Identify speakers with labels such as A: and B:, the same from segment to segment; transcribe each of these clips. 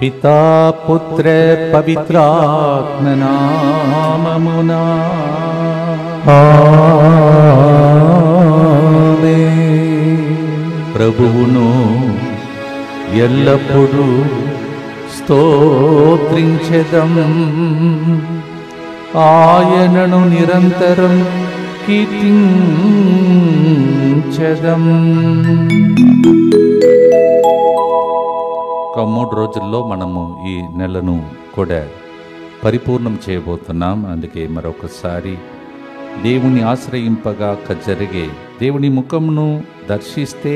A: పితా పుత్ర పవిత్రాత్మ నామమునా ప్రభువును ఎల్లప్పుడూ స్తోత్రించెదం, ఆయనను నిరంతరం కీర్తించెదం. ఒక 3 రోజుల్లో మనము ఈ నెలను కూడా పరిపూర్ణం చేయబోతున్నాం. అందుకే మరొకసారి దేవుని ఆశ్రయింపగా జరిగే దేవుని ముఖమును దర్శిస్తే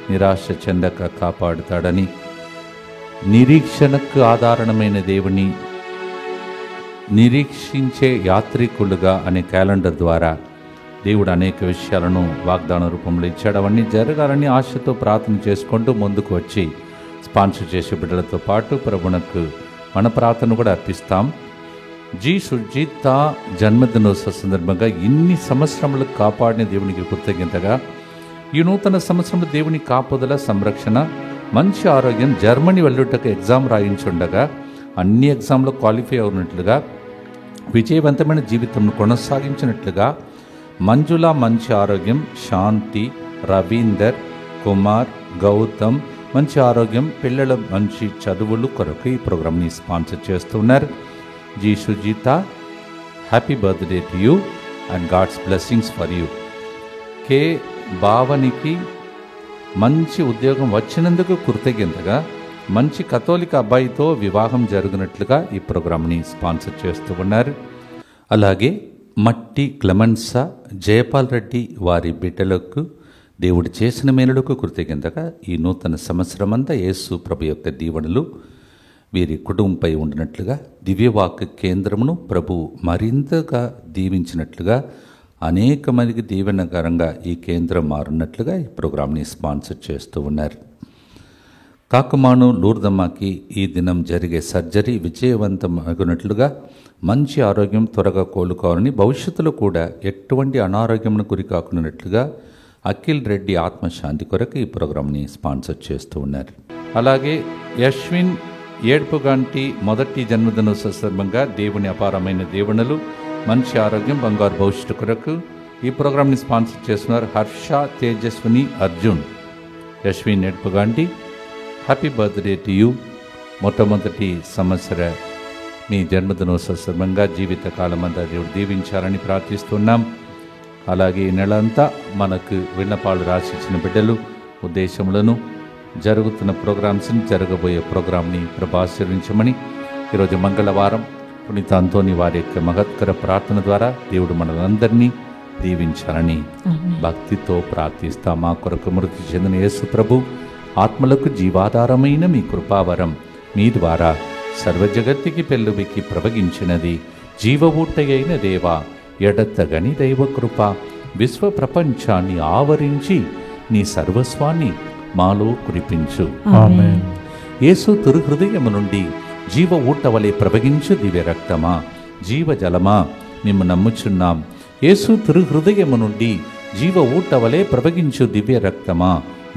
A: నిరాశ చెందక కాపాడుతాడని, నిరీక్షణకు ఆధారణమైన దేవుని నిరీక్షించే యాత్రికులుగా అనే క్యాలెండర్ ద్వారా దేవుడు అనేక విషయాలను వాగ్దాన రూపంలో ఇచ్చాడు. అవన్నీ జరగాలని ఆశతో ప్రార్థన చేసుకుంటూ ముందుకు వచ్చి స్పాన్సర్ చేసే బిడ్డలతో పాటు ప్రభునకు మన ప్రార్థన కూడా అర్పిస్తాం. జి సుజిత జన్మదినోత్సవ సందర్భంగా ఇన్ని సంవత్సరములకు కాపాడిన దేవునికి కృతజ్ఞతగా, ఈ నూతన సంవత్సరంలో దేవుని కాపుదల, సంరక్షణ, మంచి ఆరోగ్యం, జర్మనీ వెళ్ళుటకు ఎగ్జామ్ రాయించుండగా అన్ని ఎగ్జామ్లో క్వాలిఫై అవునట్లుగా, విజయవంతమైన జీవితంను కొనసాగించినట్లుగా, మంజుల మంచి ఆరోగ్యం, శాంతి, రవీందర్, కుమార్, గౌతమ్ మంచి ఆరోగ్యం, పిల్లల మంచి చదువులు కొరకు ఈ ప్రోగ్రామ్ని స్పాన్సర్ చేస్తున్నారు. G Sujitha, happy birthday to you and God's blessings for you. K భావనికి మంచి ఉద్యోగం వచ్చినందుకు కృతజ్ఞతగా, మంచి కథోలిక అబ్బాయితో వివాహం జరుగునట్లుగా ఈ ప్రోగ్రామ్ని స్పాన్సర్ చేస్తూ ఉన్నారు. అలాగే మట్టి క్లెమెన్సా, జయపాల్ రెడ్డి వారి బిడ్డలకు దేవుడు చేసిన మేలులకు కృతజ్ఞతగా ఈ నూతన సంవత్సరమంతా యేసు ప్రభు యొక్క దీవెనలు వీరి కుటుంబంపై ఉండినట్లుగా, దివ్యవాక్య కేంద్రమును ప్రభు మరింతగా దీవించినట్లుగా, అనేక మందికి దీవెనకరంగా ఈ కేంద్రం మారున్నట్లుగా ఈ ప్రోగ్రామ్ని స్పాన్సర్ చేస్తూ ఉన్నారు. కాకుమాను లూర్దమ్మకి ఈ దినం జరిగే సర్జరీ విజయవంతమగునట్లుగా, మంచి ఆరోగ్యం త్వరగా కోలుకోవాలని, భవిష్యత్తులో కూడా ఎటువంటి అనారోగ్యంను గురి కాకున్నట్లుగా అఖిల్ రెడ్డి ఆత్మశాంతి కొరకు ఈ ప్రోగ్రామ్ని స్పాన్సర్ చేస్తూ ఉన్నారు. అలాగే యశ్విన్ ఏడ్పుగంటి మొదటి జన్మదినోత్సవ సందర్భంగా దేవుని అపారమైన దీవెనలు, మంచి ఆరోగ్యం, బంగారు భవిష్యత్తు కొరకు ఈ ప్రోగ్రామ్ని స్పాన్సర్ చేస్తున్నారు. Harsha Tejaswini Arjun. Yashwin Edpuganti, happy birthday to you. మొట్టమొదటి సంవత్సర మీ జన్మదినోత్సవ సందర్భంగా జీవితకాలమంతా దేవుడు దీవించాలని ప్రార్థిస్తున్నాం. అలాగే ఈ నెలంతా మనకు విన్నపాలు రాసిచ్చిన బిడ్డలు ఉద్దేశములను, జరుగుతున్న ప్రోగ్రామ్స్ని, జరగబోయే ప్రోగ్రామ్ని ప్రభావించమని, ఈరోజు మంగళవారం పునీత అంతోని వారి యొక్క మహత్కర ప్రార్థన ద్వారా దేవుడు మనలందరినీ దీవించాలని భక్తితో ప్రార్థిస్తాం. మా కొరకు మృతి చెందిన యేసు ప్రభు ఆత్మలకు జీవాధారమైన మీ కృపావరం మీ ద్వారా సర్వజగత్తికి పెళ్ళువికి ప్రవగించినది. జీవ ఊటయైన దేవా, ఎడతగని దైవ కృప విశ్వ ప్రపంచాన్ని ఆవరించి నీ సర్వస్వాన్ని మాలో కురిపించు. ఆమేన్. యేసు తిరుహృదయము నుండి జీవ ఊట వలె ప్రవగించు దివ్య రక్తమా, జీవ జలమా, మేము నమ్ముచున్నాం. యేసు తిరుహృదయము నుండి జీవ ఊట వలె ప్రవగించు దివ్య రక్తమా,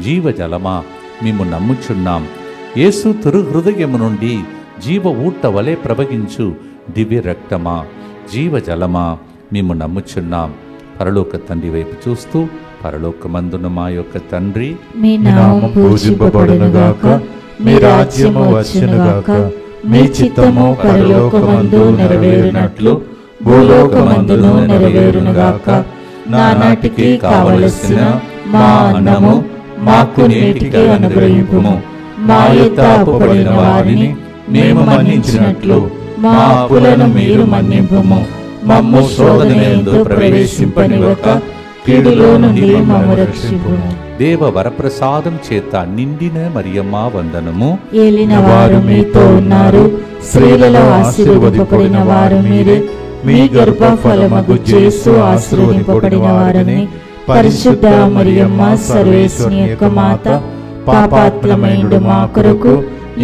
A: జీవ జలమా, మేము నమ్ముచున్నాం. యేసు తిరుహృదయము నుండి జీవ ఊట వలె ప్రవగించు దివ్య రక్తమా, జీవ జలమా, మేము నమ్ముచున్నాం. పరలోక తండ్రి వైపు చూస్తూ, పరలోకమందున మా యొక్క తండ్రి,
B: మీ నామం పూజింపబడునుగాక, మీ రాజ్యము వచ్చునుగాక, మీ చిత్తము పరలోకమందు నెరవేరునట్లు భూలోకమందును నెరవేరునుగాక. నానాటికి కావలసిన మా అన్నము మాకు నేటికి అనుగ్రహింపుము. మా యొద్ద అప్పుపడిన వారిని మేము మన్నించినట్లు మా అప్పులను మీరు మన్నింపుము. మమ్ము శోధనయందు ప్రవేశింపనివ్వక కీడులో నుండి మమ్ము రక్షింపుము.
A: దేవ వరప్రసాదం చేత నిండిన మరియమ్మ వందనము.
B: ఏలిన వారు మీతో ఉన్నారు, స్త్రీలలో ఆశీర్వదింపబడిన వారు మీరే. మీ గర్భఫలమగు యేసు ఆశీర్వదింపబడిన వారని. పరిశుద్ధ మరియమ్మ సర్వేశ్వరుని యొక్క మాత, పాపాత్ములమైన మా కొరకు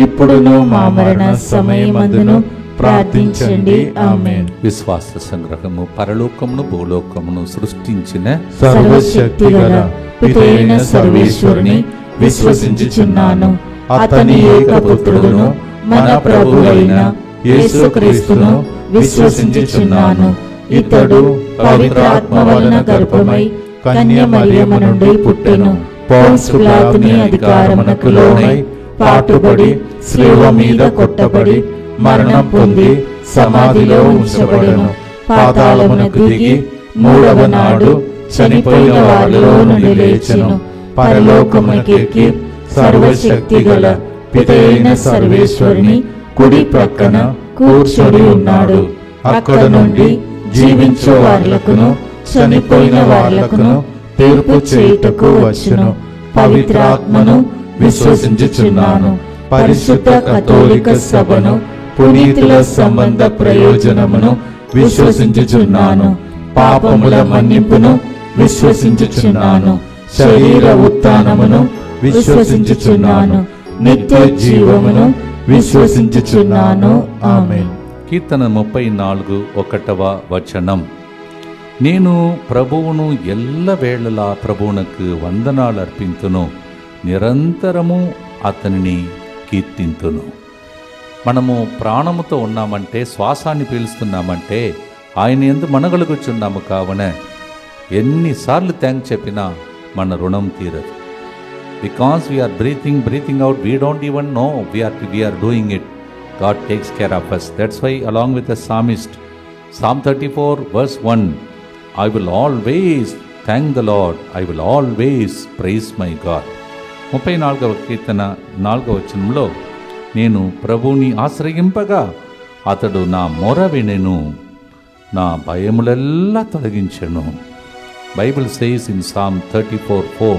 B: ఇప్పుడును మా మరణ సమయమందును ప్రార్థించండి. ఆమేన్.
A: విశ్వాస సంగ్రహము. పరలోకమును భూలోకమును సృష్టించిన
B: సర్వశక్తిగల పితైన సర్వేశ్వరుని విశ్వసించుచున్నాను. అతని ఏకపుత్రుడును మన ప్రభువైన యేసుక్రీస్తును విశ్వసించుచున్నాను. ఇతడు పవిత్రాత్మ వలన గర్భమై కన్య మరియమ్మ నుండి పుట్టెను. పోన్సు పిలాతుని అధికారమునకు లోనై పాటుబడి శిలువ మీద కొట్టబడి మరణం పొంది సమాధిలో ఉంచబడెను. పాతాళమునకు దిగి మూడవ నాడు చనిపోయిన వారిలో నుండి లేచెను. పరలోకమునకెక్కి సర్వశక్తి గల పితయైన సర్వేశ్వరుని కుడి ప్రక్కన కూర్చొని ఉన్నాడు. అక్కడ నుండి జీవించు వార్లకును చనిపోయిన వార్లకును తీర్పు చేయుటకు వచ్చును. పవిత్రాత్మను విశ్వసించుచున్నాను. పరిశుద్ధ కథోలిక సభను, పునీతుల సంబంధ ప్రయోజనమును విశ్వసించుచున్నాను. పాపముల మన్నింపును విశ్వసించుచున్నాను. శరీర ఉత్థానమును విశ్వసించుచున్నాను. నిత్య జీవమును విశ్వసించుచున్నాను. ఆమేన్.
A: కీర్తన 34:1 నేను ప్రభువును ఎల్లవేళలా ప్రభువునకు వందనాలు అర్పింతును, నిరంతరము అతనిని కీర్తింతును. మనము ప్రాణముతో ఉన్నామంటే, శ్వాసాన్ని పీలుస్తున్నామంటే ఆయన యందు మనగలుగుచున్నాము. కావున ఎన్నిసార్లు థ్యాంక్స్ చెప్పినా మన రుణం తీరదు. Because we are breathing out, we don't even know we are doing it. God takes care of us. That's why along with the psalmist, Psalm 34:1, I will always thank the Lord, I will always praise my God. 34వ కీర్తన 4వ వచనంలో నేను ప్రభువుని ఆశ్రయింపగా అతడు నా మొర వినెను, నా భయములెల్లా తొలగించెను. Bible says in Psalm 34:4,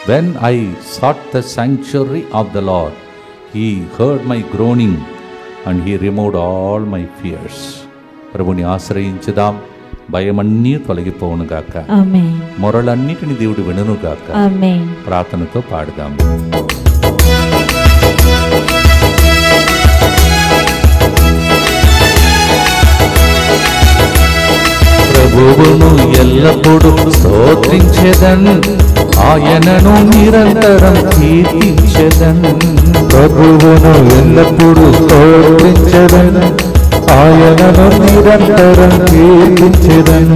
A: when I sought the sanctuary of the Lord, He heard my groaning and He removed all my fears. ప్రభుని ఆశ్రయించుదాం, భయమన్నీ తొలగిపోవునుగాక.
B: ఆమేన్.
A: మొరలన్నిటిని దేవుడు వినుగాక.
B: ఆమేన్.
A: ప్రార్థనతో పాడుదాం. ప్రభువును ఎల్లప్పుడూ స్తోత్రించెదన్, ఆయనను నిరంతరం కీర్తించెదన్.
C: ప్రభువును ఎల్లప్పుడూ స్తోత్రించెదన్, ఆయనను నిరంతరం కీర్తించెదన్.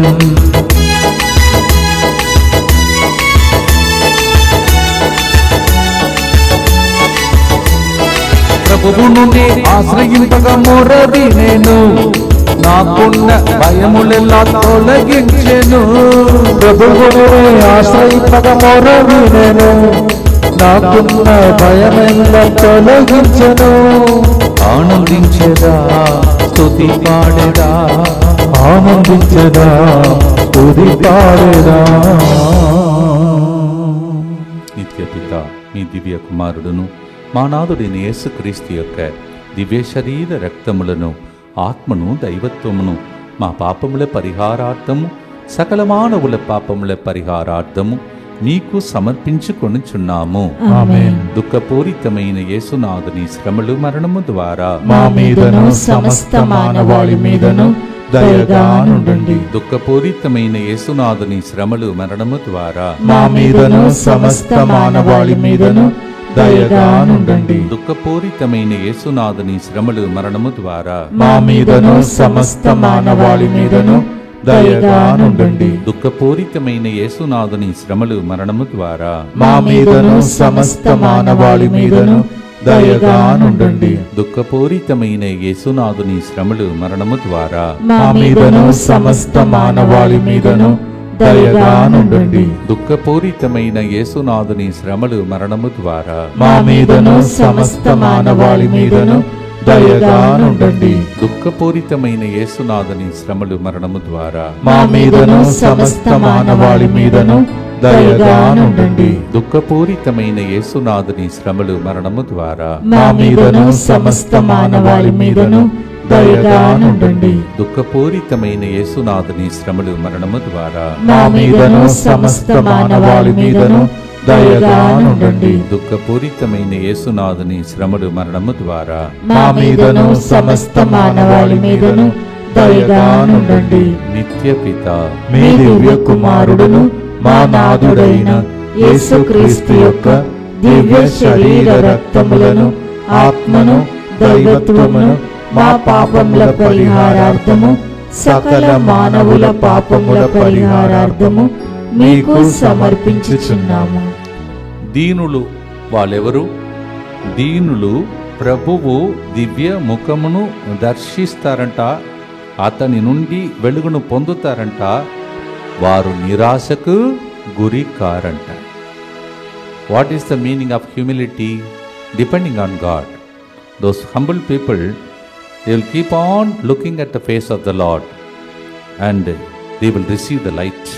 A: ప్రభువును ఆశ్రయింపగా మొర వినెను, నాకున్న భయములెల్లా తొలగించెను.
C: ప్రభువును ఆశ్రయింపగా మొర వినెను, నాకున్న భయమెల్లా తొలగించెను.
A: ఆనందించెదా స్తుతి పాడెదా,
C: ఆనందించెదా స్తుతి పాడెదా.
A: నిత్యపిత మీ దివ్య కుమారుడును మా నాథుడైన యేసుక్రీస్తు యొక్క దివ్య శరీర రక్తములను, ఆత్మను, దైవత్వమును మా పాపముల పరిహారార్థము, సకల మానవుల పాపముల పరిహారార్థము నీకు సమర్పించుకొనుచున్నాము.
C: ఆమేన్.
A: దుఃఖపూరితమైన యేసునాథుని శ్రమలు, మరణము ద్వారా
B: మా మీదను సమస్త మానవాళి మీదను దయగా నుండండి.
A: దుఃఖపూరితమైన యేసునాథుని శ్రమలు, మరణము ద్వారా
B: మా మీదను సమస్త మానవాళి మీదను దయగా నుండండి.
A: దుఃఖపూరితమైన యేసునాథుని శ్రమలు, మరణము ద్వారా
B: మా మీదను సమస్త మానవాళి మీదను దయగా నుండండి.
A: దుఃఖపూరితమైన యేసునాథుని శ్రమలు, మరణము ద్వారా
B: మా మీదను సమస్త మానవాళి మీదను దయగా నుండండి.
A: దుఃఖపూరితమైన యేసునాథుని శ్రమలు, మరణము ద్వారా
B: మా మీదను సమస్త మానవాళి మీదను దయగా నుండండి.
A: దుఃఖపూరితమైన యేసునాథుని శ్రమలు, మరణము ద్వారా
B: మా మీదను సమస్త మానవాళి మీదను దయగా నుండండి.
A: దుఃఖపూరితమైన యేసునాథుని శ్రమలు, మరణము ద్వారా
B: మా మీదను సమస్త మానవాళి మీదను దయగా నుండండి.
A: దుఃఖపూరితమైన యేసునాథుని శ్రమలు, మరణము ద్వారా
B: మా మీదను సమస్త మానవాళి మీదను దయగా నుండండి.
A: దుఃఖపూరితమైన యేసునాథుని శ్రమలు, మరణము ద్వారా
B: మా మీదను సమస్త మానవాళి మీదను దయగా నుండండి.
A: దుఃఖపూరితమైన యేసునాథుని శ్రమలు, మరణము ద్వారా
B: మా మీదను సమస్త మానవాళి మీదను దయగా నుండండి.
A: నిత్య పిత
B: మీ దివ్య కుమారుడును మా నాథుడైన యేసుక్రీస్తు యొక్క దివ్య శరీర రక్తములను, ఆత్మను, దైవత్వమును మా పాపముల పరిహారార్థము సకల మానవుల పాపముల పరిహారార్థము మీకు సమర్పించుచున్నాము.
A: దీనులు వాళ్ళెవరు? దీనులు ప్రభువు దివ్య ముఖమును దర్శిస్తారంట, అతని నుండి వెలుగును పొందుతారంట, వారు నిరాశకు గురి కారంట. What is the meaning of humility? Depending on God. Those humble people, they will keep on looking at the face of the Lord and they will receive the light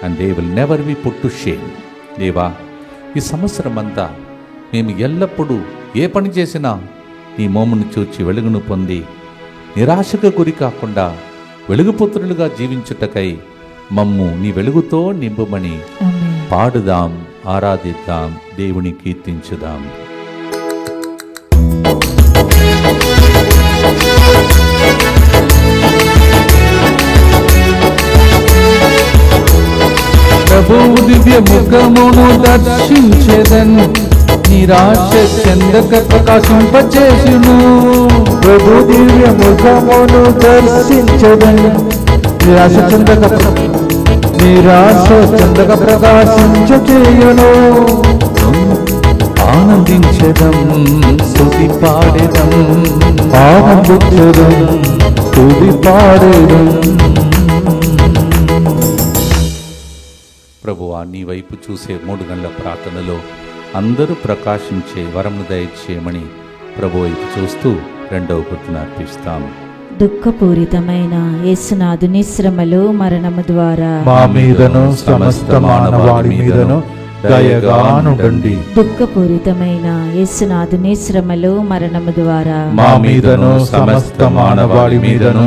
A: and they will never be put to shame. దేవా, ఈ సంవత్సరం అంతా మేము ఎల్లప్పుడూ ఏ పని చేసినా నీ మోమును చూచి వెలుగును పొంది నిరాశకు గురి కాకుండా వెలుగుపుత్రులుగా జీవించుటకై మమ్ము నీ వెలుగుతో నింపుమని పాడుదాం, ఆరాధిద్దాం, దేవుని కీర్తించుదాం. ప్రభువు దివ్య ముఖమును దర్శించెదన్, నిరాశ చెందక ప్రకాశింపచేయును.
C: ప్రభు దివ్య ముఖమును దర్శించెదన్, నిరాశ చెందక ప్రకాశింపచేయును.
A: ఆనందించెదం, స్తుతి పాడెదం,
C: ఆనందించెదం, స్తుతి పాడెదం.
A: ప్రభువా, నీ వైపు చూసే 3 గంటల ప్రార్థనలో అందరూ ప్రకాశించే వరమును దయచేయమని ప్రభు వైపు చూస్తూ 2వ గుర్తును అర్పిస్తాం.
B: దుఃఖపూరితమైన యేసునాథుని శ్రమలు మరణము ద్వారా
C: మా మీదను సమస్త మానవాళి మీదను దయగానుండండి.
B: దుఃఖపూరితమైన యేసునాథుని శ్రమలు మరణము ద్వారా
C: మా మీదను సమస్త మానవాళి మీదను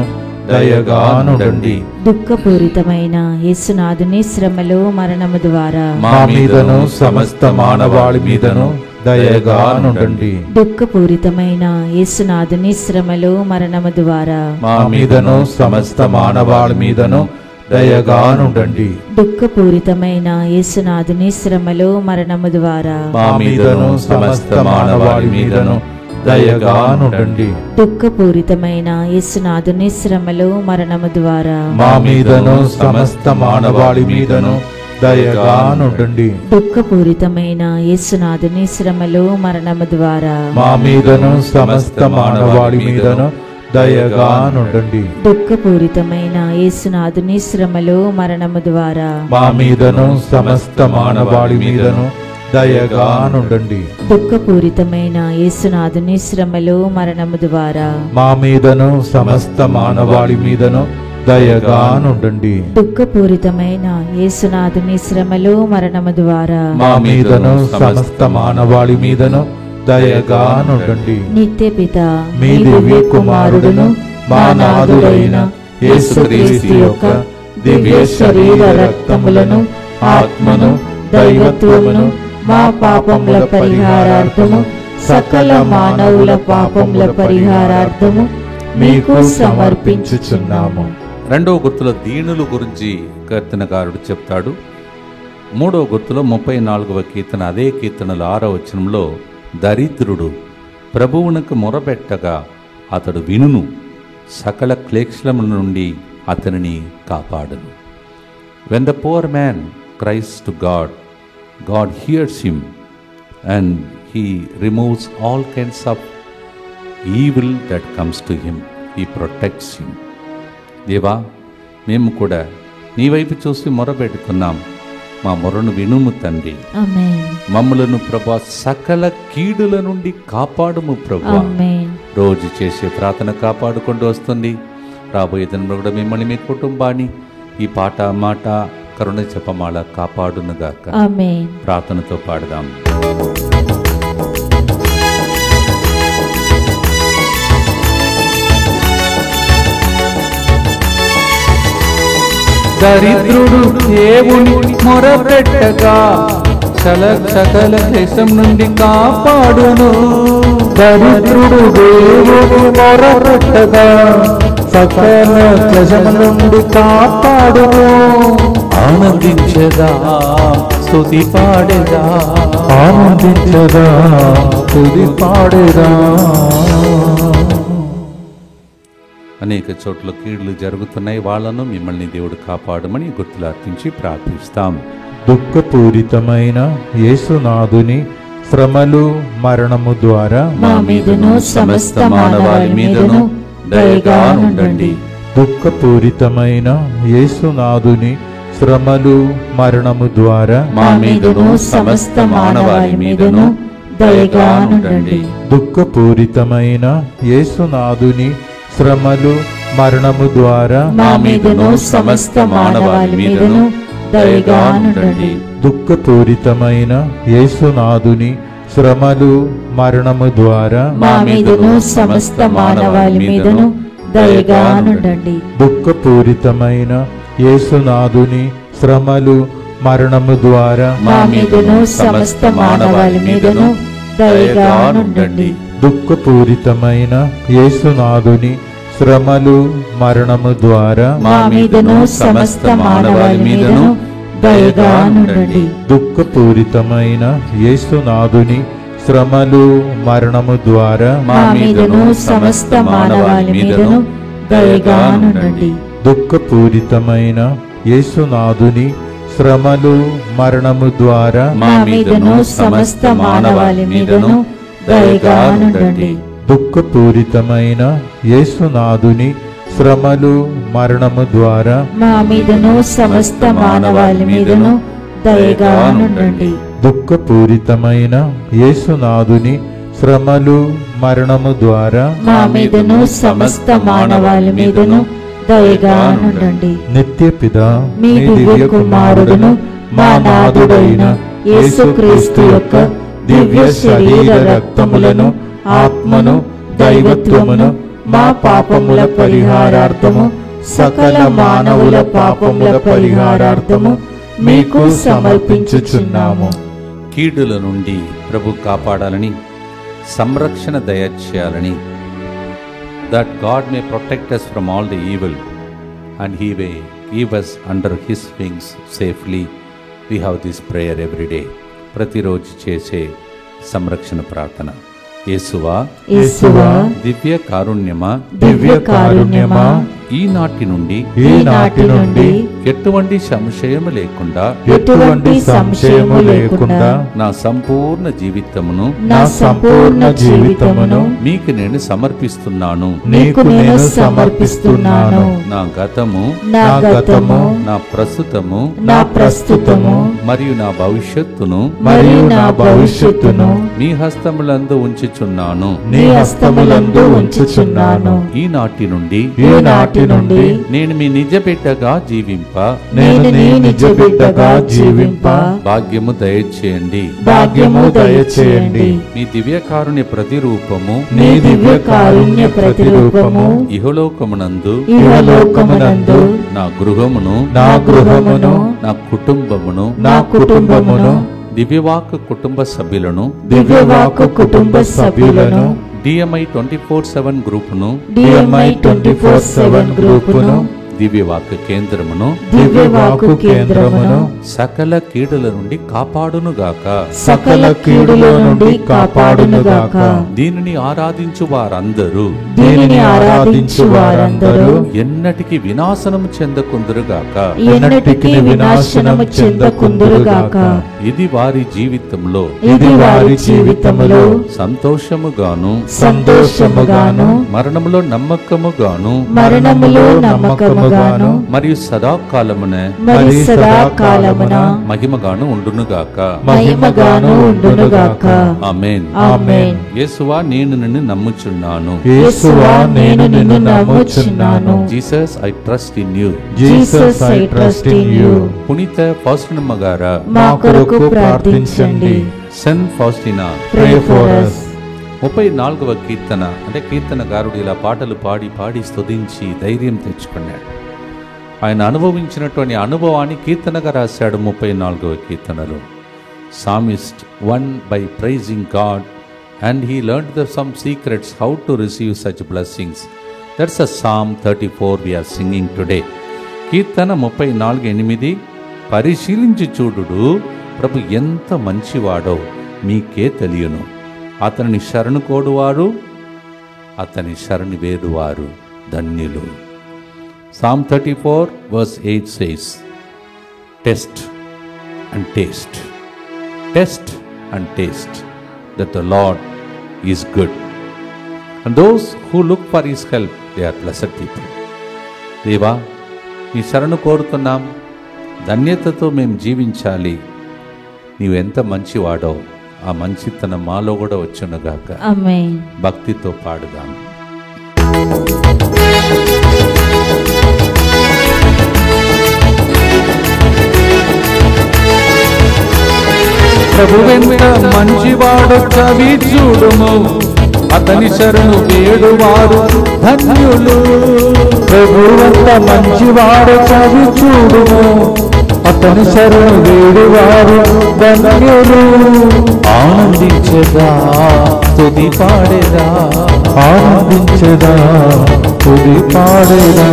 C: దయగానుండండి.
B: దుఃఖపూరితమైన యేసునాథుని శ్రమలు మరణము ద్వారా
C: మా మీదను సమస్త మానవాళి మీదను దయగానుండండి.
B: దుఃఖపూరితమైన యేసునాథుని శ్రమలు మరణము ద్వారా
C: మా మీదను సమస్త మానవాళి మీదను దయగానుండండి.
B: దుఃఖపూరితమైన యేసునాథుని శ్రమలు మరణము ద్వారా
C: మా మీదను సమస్త మానవాళి మీదను దయగానుండండి.
B: దుఃఖపూరితమైన యేసునాథుని శ్రమలు మరణము ద్వారా
C: మా మీదను సమస్త మానవాళి మీదను దయగానుండండి.
B: దుఃఖపూరితమైన యేసునాథుని శ్రమలు మరణము ద్వారా
C: మా మీదను సమస్త మానవాళి మీదను దయగానుండండి.
B: దుఃఖపూరితమైన యేసునాథుని శ్రమలు మరణము ద్వారా
C: మా మీదను సమస్త మానవాళి మీదను దయగానుండండి.
B: దుఃఖపూరితమైన యేసునాథుని శ్రమలు మరణము ద్వారా
C: మా మీదను సమస్త మానవాళి మీదను దయగానుండండి.
B: దుఃఖపూరితమైన యేసునాథుని శ్రమలు మరణము ద్వారా
C: మా మీదను సమస్త మానవాళి మీదను దయగానుండండి.
B: నిత్య పిత
C: మీ దివ్య కుమారుడును మా నాథుడైన యేసుక్రీస్తు యొక్క దివ్య శరీర రక్తములను ఆత్మను దైవత్వమును మా పాపముల పరిహారార్థము సకల మానవుల పాపముల పరిహారార్థము మీకు సమర్పించుచున్నాము.
A: 2వ గుర్తులో దీనులు గురించి కీర్తనకారుడు చెప్తాడు. 3వ గుర్తులో 34వ కీర్తన, అదే కీర్తనలో 6వ వచనంలో, దరిద్రుడు ప్రభువునకు మొరబెట్టగా అతడు వినును, సకల క్లేశముల నుండి అతనిని కాపాడును. When the poor man cries to God, God hears him and he removes all kinds of evil that comes to him. He protects him. దేవా, మేము కూడా నీ వైపు చూసి మొరబెడుతున్నాం, మా మొరను వినుము తండ్రి.
B: ఆమేన్.
A: మమ్మలను ప్రభా సకల కీడుల నుండి కాపాడుము ప్రభా.
B: ఆమేన్.
A: రోజు చేసే ప్రార్థన కాపాడుకుంటూ వస్తుంది. రాబోయే దినంలో కూడా మిమ్మల్ని, మీ కుటుంబాన్ని ఈ పాట మాట కరుణ జపమాల కాపాడునుగాక.
B: ఆమేన్.
A: ప్రార్థనతో పాడదాం. దరిద్రుడు దేవుని మొరపెట్టగా సకల క్లేశం నుండి కాపాడును.
C: దరిద్రుడు దేవుని మొరపెట్టగా సకల క్లేశం నుండి కాపాడును.
A: ఆనందించదా, స్తుతి పాడేదా,
C: ఆనందించదా, స్తుతి పాడేదా.
A: అనేక చోట్ల కీడులు జరుగుతున్నాయి, వాళ్ళను మిమ్మల్ని దేవుడు కాపాడమని గుర్తులు అర్పించి ప్రార్థిస్తాం.
C: దుఃఖపూరితమైన యేసునాథుని శ్రమలు మరణము ద్వారా
B: మా మీదను సమస్త మానవాళి మీదను దయగా ఉండండి.
C: దుఃఖపూరితమైన యేసునాథుని శ్రమలు మరణము ద్వారా
B: మా మీదను సమస్త మానవాళి మీదను దయగా ఉండండి.
C: దుఃఖపూరితమైన యేసునాథుని శ్రమలు మరణము ద్వారా
B: మా మీదను సమస్త మానవాళి మీదను దయగా ఉండండి.
C: దుఃఖపూరితమైన యేసునాథుని శ్రమలు మరణము ద్వారా
B: మా మీదను సమస్త మానవాళి మీదను దయగా ఉండండి.
C: దుఃఖపూరితమైన యేసునాథుని శ్రమలు మరణము ద్వారా
B: మా మీదను సమస్త మానవాళి మీదను దయగా ఉండండి.
C: దుఃఖపూరితమైన యేసునాథుని శ్రమలు మరణము ద్వారా
B: మా మీదను సమస్త మానవాళి మీదను దయగా ఉండండి.
C: దుఃఖపూరితమైన యేసునాథుని శ్రమలు మరణము ద్వారా
B: మా మీదను సమస్త మానవాళి మీదను దయగా ఉండండి.
C: దుఃఖపూరితమైన యేసునాథుని శ్రమలు మరణము ద్వారా
B: మా మీదను సమస్త మానవాళి మీదను దయగా ఉండండి.
C: దుఃఖపూరితమైన యేసునాథుని శ్రమలు మరణము ద్వారా
B: మా మీదను సమస్త మానవాళి మీదను దయగా ఉండండి.
C: దుఃఖపూరితమైన యేసునాథుని శ్రమలు మరణము ద్వారా
B: మా మీదను సమస్త మానవాళి మీదను దయగా ఉండండి.
C: నిత్యపిత
B: మీ దివ్య కుమారుడును మా నాథుడైన యేసుక్రీస్తు యొక్క దివ్య శరీర రక్తములను ఆత్మను దైవత్వమును మా పాపముల పరిహారార్థము సకల మానవుల పాపముల పరిహారార్థము మీకు సమర్పించుచున్నాము.
A: కీడుల నుండి ప్రభు కాపాడాలని, సంరక్షణ దయచేయాలని, that God may protect us from all the evil and He may keep us under His wings safely. We have this prayer every day. ప్రతిరోజు చేసే సంరక్షణ ప్రార్థన. యేసువా,
B: యేసువా,
A: దివ్య కారుణ్యమా,
B: దివ్య కారుణ్యమా,
A: ఈనాటి నుండి
C: ఈనాటి నుండి
A: ఎటువంటి సంశయము లేకుండా
B: ఎటువంటి సంశయము లేకుండా
A: నా సంపూర్ణ జీవితమును
B: నా సంపూర్ణ జీవితమును
A: మీకు నేను సమర్పిస్తున్నాను.
B: నీకు నేను సమర్పిస్తున్నాను.
A: నా గతము,
B: నా గతము,
A: నా ప్రస్తుతము,
B: నా ప్రస్తుతము
A: మరియు నా భవిష్యత్తును
B: మరియు నా భవిష్యత్తును
A: మీ హస్తములందు ఉంచుచున్నాను.
B: నీ హస్తములందు ఉంచుచున్నాను.
A: ఈనాటి నుండి
B: ఈనాటి నుండి
A: నేను మీ నిజ బిడ్డగా జీవింప
B: నేను నీ నిజ బిడ్డగా జీవింప
A: భాగ్యము దయచేయండి.
B: భాగ్యము దయచేయండి.
A: మీ దివ్య కారుణ్య ప్రతిరూపము
B: నీ దివ్య కారుణ్య ప్రతిరూపము
A: ఇహలోకమునందు
B: ఇహలోకమునందు
A: నా గృహమును,
C: నా గృహమును,
A: నా కుటుంబమును,
C: నా కుటుంబమును,
A: దివ్యవాక్ కుటుంబ సభ్యులను,
B: దివ్యవాకు కుటుంబ సభ్యులను,
A: DMI 24/7 గ్రూపును,
B: DMI 24/7 గ్రూపును,
A: దివ్యవాక్ కేంద్రమును,
B: దివ్యవాకు కేంద్రమును
A: సకల కీడుల నుండి కాపాడునుగాక.
B: సకల కీడుల నుండి కాపాడునుగాక.
A: దీనిని ఆరాధించు వారందరూ
B: దీనిని ఆరాధించు వారందరూ
A: ఎన్నటికి వినాశనము చెందకుందురుగాక.
B: ఎన్నటికీ వినాశనము చెందకుందురుగాక.
A: ఇది వారి జీవితంలో
B: ఇది వారి జీవితములో
A: సంతోషముగాను,
B: సంతోషముగాను,
A: మరణములో నమ్మకముగాను,
B: మరణములో నమ్మకముగాను,
A: మరియు సదాకాలమున
B: మరి సదాకాలమున
A: మహిమగాను ఉండునుగాక.
B: మహిమగాను ఉండునుగాక.
A: ఆమేన్.
B: ఆమేన్.
A: యేసువా, నేను నిన్ను నమ్ముచున్నాను.
B: యేసువా, నేను నిన్ను నమ్ముచున్నాను.
A: Jesus, I trust in you.
B: Jesus, I trust in you.
A: పునీత ఫౌస్టినమ్మ గారా,
B: మా కొరకు ప్రార్థించండి.
A: Saint Faustina,
B: pray for us.
A: 34వ కీర్తన అంటే కీర్తనగారుడు ఇలా పాటలు పాడి పాడి స్తుతించి ధైర్యం తెచ్చుకున్నాడు. ఆయన అనుభవించినటువంటి అనుభవాన్ని కీర్తనగా రాశాడు 34వ కీర్తనలో. Psalmist one by pricing God and he learned some secrets how to receive such blessings. That's a Psalm 34 we are singing today. కీర్తన 34:8 పరిశీలించి చూడుడు, ప్రభు ఎంత మంచివాడో మీకే తెలియను. అతని శరణు కోడువారు, అతని శరణు వేడువారు ధన్యులు. Psalm 34 verse 8 says, Test and taste that the Lord is good. And those who look for His help, they are blessed people. దేవా, నీ శరణు కోరుతున్నాం. ధన్యతతో మేము జీవించాలి. నీవెంత మంచివాడో ఆ మంచితనం మాలో కూడా వచ్చునుగాక.
C: ఆమేన్.
A: భక్తితో పాడుదాం. ప్రభువెంత మంచివాడో చవి చూడుము, అతని శరణు వేడువారు ధన్యులు.
B: ప్రభువంత మంచివాడు చవి చూడుము, అతని శరణు వేడువారు ధన్యులు.
A: ఆనందించదా స్తుతి పాడేదా,
B: ఆనందించదా స్తుతి పాడేదా.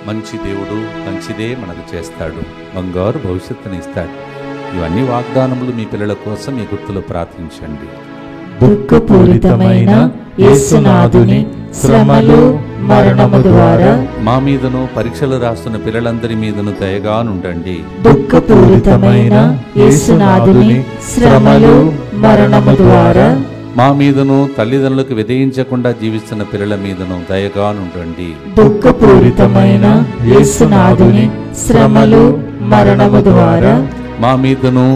A: మంచి దేవుడు మంచిదే మనకు చేస్తాడు, బంగారు భవిష్యత్తుని ఇస్తాడు. ఇవన్నీ వాగ్దానములు మీ పిల్లల కోసం మీ గుర్తులో ప్రార్థించండి.
C: దుఃఖపూరితమైన యేసునాథుని శ్రమలు మరణము ద్వారా
A: మా మీదను పరీక్షలు రాస్తున్న పిల్లలందరి మీదను దయగానుండండి.
C: దుఃఖపూరితమైన యేసునాథుని శ్రమలు మరణము ద్వారా
A: మా మీదను తల్లిదండ్రులకు విధేయించకుండా జీవిస్తున్న పిల్లల మీదను దయగానుండండి.
C: దుఃఖపూరితమైన యేసునాథుని శ్రమలు మరణము ద్వారా
A: మా మీదను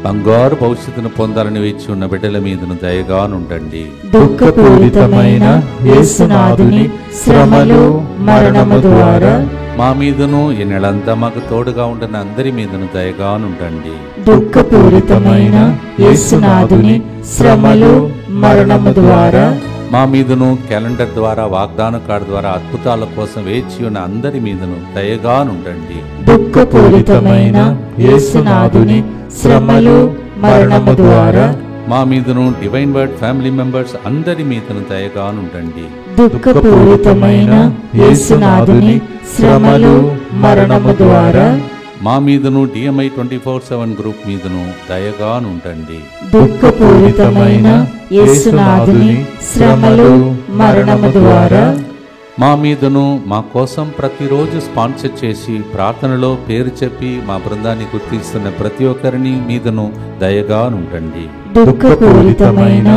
A: బంగారు భవిష్యత్తును పొందాలని వేచి ఉన్న బిడ్డల మీదను దయగానుండండి.
C: దుఃఖపూరితమైన యేసునాథుని శ్రమలు మరణము ద్వారా
A: మా మీదను ఈ నెలంతా మాకు తోడుగా ఉండిన అందరి మీదను దయగానుండండి.
C: దుఃఖపూరితమైన యేసునాథుని శ్రమలు మరణము ద్వారా
A: మా మీదను క్యాలెండర్ ద్వారా వాగ్దాన కార్డు ద్వారా అద్భుతాల కోసం వేచి ఉన్న అందరి మీదను దయగానుండండి.
C: దుఃఖపూరితమైన యేసునాథుని శ్రమలు మరణము ద్వారా
A: మా మీదను డివైన్ వర్డ్ ఫ్యామిలీ మెంబర్స్ అందరి మీదను దయగానుండండి.
C: దుఃఖపూరితమైన యేసునాథుని శ్రమలు మరణము ద్వారా
A: మా మీదను DMI 24/7 గ్రూప్ మీదను దయగానుండండి.
C: దుఃఖపూరితమైన యేసునాథుని శ్రమలు మరణము ద్వారా
A: మా మీదను మా కోసం ప్రతిరోజు స్పాన్సర్ చేసి ప్రార్థనలో పేరు చెప్పి మా బృందాన్ని గుర్తిస్తున్న ప్రతి ఒక్కరిని మీదను దయగానుండండి.
C: దుఃఖపూరితమైన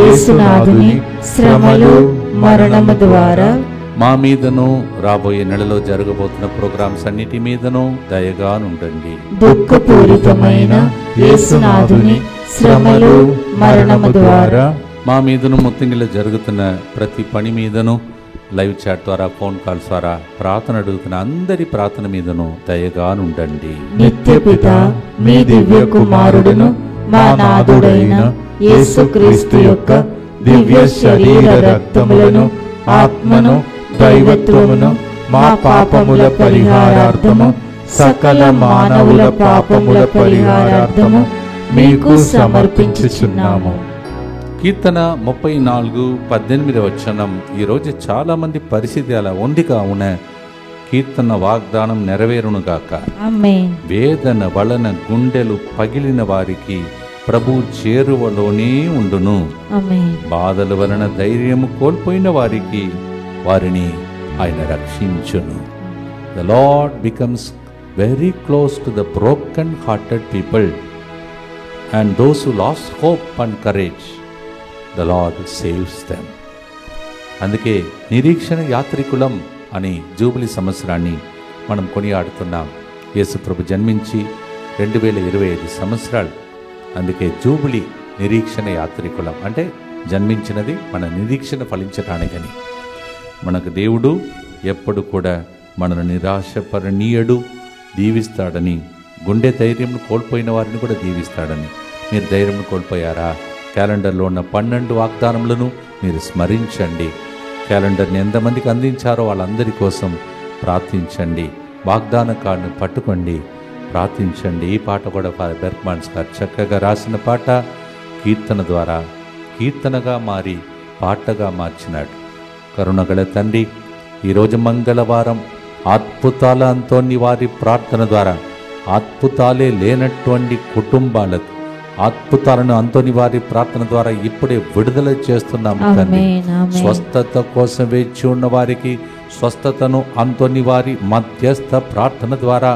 C: యేసునాథుని శ్రమలు మరణము ద్వారా
A: మా మీదను రాబోయే నెలలో జరగబోతున్న ప్రోగ్రామ్స్ అన్నిటి మీదను దయగానుండండి.
C: దుఃఖపూరితమైన యేసునాథుని శ్రమలు మరణము ద్వారా
A: మా మీదను ముత్తంగిలో జరుగుతున్న ప్రతి పని మీదను లైవ్ చాట్ ద్వారా ఫోన్ కాల్స్ ద్వారా ప్రార్థన అడుగుతున్న అందరి ప్రార్థన మీదను దయగానుండండి.
C: నిత్యపిత మీ దివ్య కుమారుడును మా నాథుడైన యేసుక్రీస్తు యొక్క దివ్య శరీర రక్తములను ఆత్మను దైవత్వమును మా పాపముల పరిహారార్థము సకల మానవుల పాపముల పరిహారార్థము మీకు సమర్పించుచున్నాము.
A: కీర్తన 34:18 ఈరోజు చాలా మంది పరిస్థితి అలా ఉంది కావున కీర్తన వాగ్దానం నెరవేరునుగాక.
C: ఆమేన్.
A: వేదన వలన గుండెలు పగిలిన వారికి ప్రభు చేరువలోనే ఉండును.
C: ఆమేన్.
A: బాధల వలన ధైర్యము కోల్పోయిన వారికి వారిని ఆయన రక్షించును. The Lord becomes very close to the broken hearted people and those who lost hope and courage. The Lord saves them. అందుకే నిరీక్షణ యాత్రికులం అని జూబిలీ సంవత్సరాన్ని మనం కొనియాడుతున్నాం. యేసు ప్రభు జన్మించి 2025 సంవత్సరాలు. అందుకే జూబిలీ నిరీక్షణ యాత్రికులం అంటే జన్మించినది మన నిరీక్షణ ఫలించటానికని. మనకు దేవుడు ఎప్పుడు కూడా మనను నిరాశపరనీయడు, దీవిస్తాడని. గుండె ధైర్యం కోల్పోయిన వారిని కూడా దీవిస్తాడని. మీరు ధైర్యం కోల్పోయారా? క్యాలెండర్లో ఉన్న 12 వాగ్దానములను మీరు స్మరించండి. క్యాలెండర్ని ఎంతమందికి అందించారో వాళ్ళందరి కోసం ప్రార్థించండి. వాగ్దాన కార్డును పట్టుకోండి, ప్రార్థించండి. ఈ పాట కూడా ఫాదర్ బెర్క్మాన్స్ గారు చక్కగా రాసిన పాట. కీర్తన ద్వారా కీర్తనగా మారి పాటగా మార్చినాడు. కరుణగల తండ్రి, ఈరోజు మంగళవారం అద్భుతాల అంతోని వారి ప్రార్థన ద్వారా అద్భుతాలే లేనటువంటి కుటుంబాలకు అద్భుతాలను అంతోని వారి ప్రార్థన ద్వారా ఇప్పుడే విడుదల చేస్తున్నాము తండ్రి.
C: ఆమేన్, ఆమేన్.
A: స్వస్థత కోసం వేచి ఉన్న వారికి స్వస్థతను అంతోని వారి మధ్యస్థ ప్రార్థన ద్వారా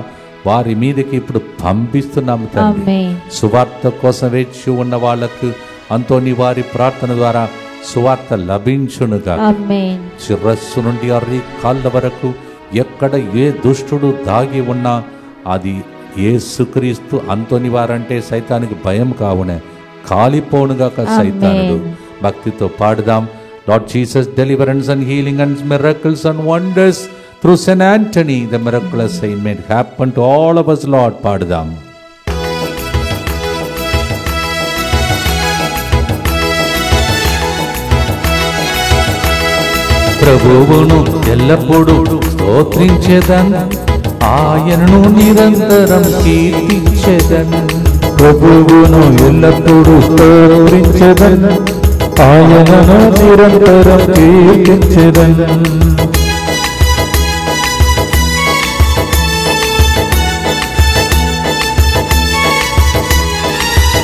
A: వారి మీదకి ఇప్పుడు పంపిస్తున్నాము తండ్రి.
C: ఆమేన్.
A: సువార్త కోసం వేచి ఉన్న వాళ్ళకు అంతోని వారి ప్రార్థన ద్వారా సువార్త లభించునుగా.
C: ఆమేన్.
A: శిరస్సు నుండి అర్రి కాళ్ళ వరకు ఎక్కడ ఏ దుష్టుడు దాగి ఉన్నా అది యేసుక్రీస్తు అంతోని వారంటే సైతానికి భయం కావునే కాలిపోనుగాక సైతానుడు. భక్తితో పాడుదాం. Lord Jesus deliverance and healing and miracles and wonders through Saint Antony the miraculous sign made happen to all of us Lord. పాడుదాం. ప్రభువును ఎల్లప్పుడూ స్తోత్రించేదన్, ఆయనను నిరంతరం కీర్తించేదన్.
B: ప్రభువును ఎల్లప్పుడూ స్తోత్రించెదన్, ఆయనను నిరంతరం కీర్తించెదన్.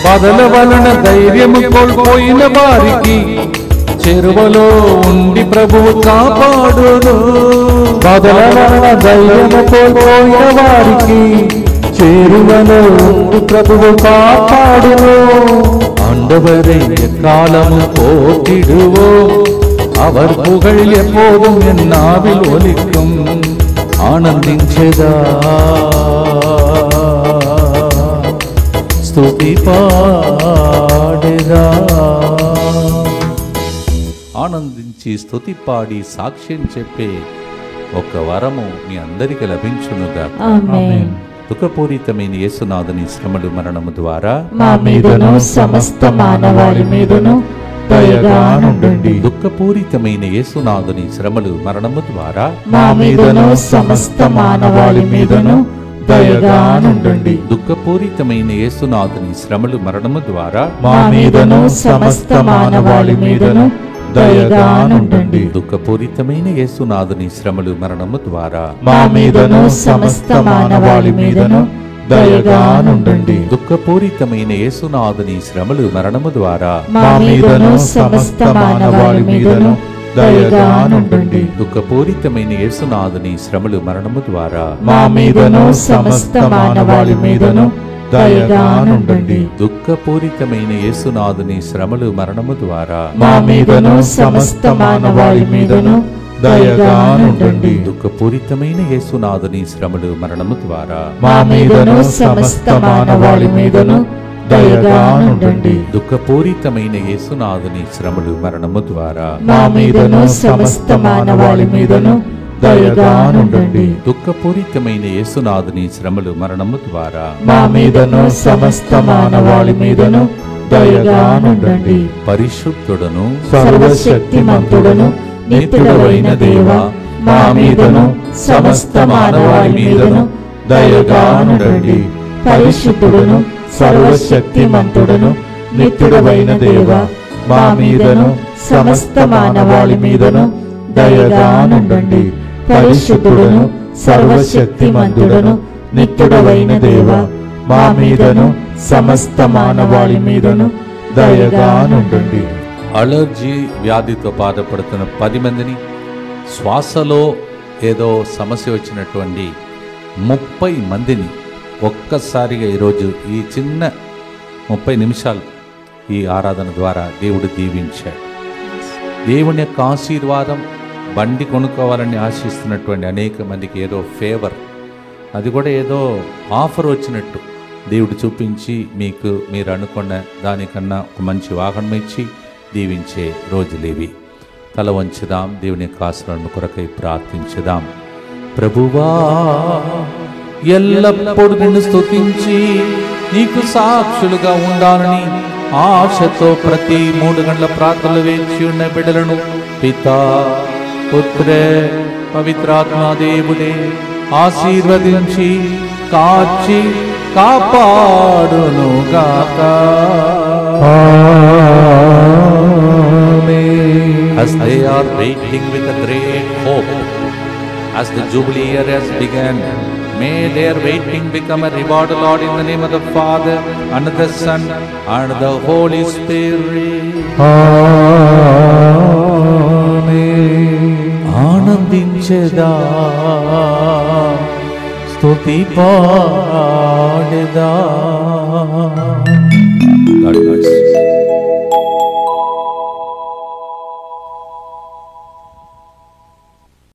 A: బాధల వలన ధైర్యము కోల్పోయిన వారికి చెరువలో ఉండి ప్రభువు కాపాడును.
B: బాధల వలన ధైర్యము కోల్పోయిన వారికి చేరువలో ఉండి ప్రభువు కాపాడును.
A: ஆண்டவரை எக்காலமும் போற்றிடுவோம், அவர் புகழ் எப்போதும் என் நாவில் ஒலிக்கும். ஆனந்திంచేదా స్తుతి పాడేదా. ఆనందించి స్తుతి పాడి సాక్ష్యం చెప్పే ఒక వరము మీ అందరికి లభించునుగా.
C: ఆమేన్.
A: దుఃఖపూరితమైన యేసునాథుని శ్రమలు మరణము ద్వారా
C: మా మీదను సమస్త మానవాళి మీదను దయగా నుండండి.
A: దుఃఖపూరితమైన యేసునాథుని శ్రమలు మరణము ద్వారా
C: మా మీదను సమస్త మానవాళి మీదను దయగా నుండండి.
A: దుఃఖపూరితమైన యేసునాథుని శ్రమలు మరణము ద్వారా
C: మా మీదను సమస్త మానవాళి మీదను దయగా నుండండి.
A: దుఃఖపూరితమైన యేసునాథుని శ్రమలు మరణము ద్వారా
C: మా మీదను సమస్త మానవాళి మీదను దయగా నుండండి.
A: దుఃఖపూరితమైన యేసునాథుని శ్రమలు మరణము ద్వారా
C: మా మీదను సమస్త మానవాళి మీదను దయగా నుండండి.
A: దుఃఖపూరితమైన యేసునాథుని శ్రమలు మరణము ద్వారా
C: మా మీదను సమస్త మానవాళి మీదను దయగా నుండండి.
A: దుఃఖపూరితమైన యేసునాథుని శ్రమలు మరణము ద్వారా
C: మా మీదను సమస్త మానవాళి మీదను దయగా నుండండి.
A: దుఃఖపూరితమైన యేసునాథుని శ్రమలు మరణము ద్వారా
C: మా మీదను సమస్త మానవాళి మీదను దయగా నుండండి.
A: దుఃఖపూరితమైన యేసునాథుని శ్రమలు మరణము ద్వారా
C: మా మీదను సమస్త మానవాళి మీదను దయగా నుండండి.
A: దుఃఖపూరితమైన యేసునాథుని శ్రమలు మరణము ద్వారా
C: మా మీదను సమస్త మానవాళి మీదను దయగా నుండండి.
A: పరిశుద్ధుడను
C: సర్వశక్తిమంతుడను నిత్యుడవైన దేవా, మా మీదను సమస్త మానవాళి మీదను దయగా నుండండి. పరిశుద్ధుడను సర్వశక్తిమంతుడను నిత్యుడవైన దేవా, మా మీదను సమస్త మానవాళి మీదను దయగా నుండండి. పరిశుద్ధుడను సర్వశక్తిమంతుడను నిత్యుడవైన దేవా, మా మీదను సమస్త మానవాళి మీదను దయగా నుండండి.
A: అలర్జీ వ్యాధితో బాధపడుతున్న 10 మందిని, శ్వాసలో ఏదో సమస్య వచ్చినటువంటి 30 మందిని ఒక్కసారిగా ఈరోజు ఈ చిన్న 30 నిమిషాలు ఈ ఆరాధన ద్వారా దేవుడు దీవించాడు. దేవుని యొక్క ఆశీర్వాదం, బండి కొనుక్కోవాలని ఆశిస్తున్నటువంటి అనేక మందికి ఏదో ఫేవర్, అది కూడా ఏదో ఆఫర్ వచ్చినట్టు దేవుడు చూపించి మీకు మీరు అనుకున్న దానికన్నా ఒక మంచి వాహనం ఇచ్చి దీవించే రోజులేవి. తల వంచుదాం, దేవుని యొక్క ఆశీర్వాదం కొరకై ప్రార్థించుదాం. ప్రభువా, ఎల్లప్పుడూ నిన్ను స్తుతించి నీకు సాక్షులుగా ఉండాలని ఆశతో ప్రతి 3 గంటల ప్రార్థనలు వేచి ఉన్న బిడ్డలను పితా, పుత్రే, పవిత్రాత్మ దేవుడే ఆశీర్వదించి కాచి కాపాడునుగాక. As they are waiting with a great hope, as the jubilee year has begun, May their waiting become a reward, Lord, in the name of the Father, and the Son, and the Holy Spirit.
B: Amen.
A: ఆనందించెదా, స్తుతి పాడెదా. God bless.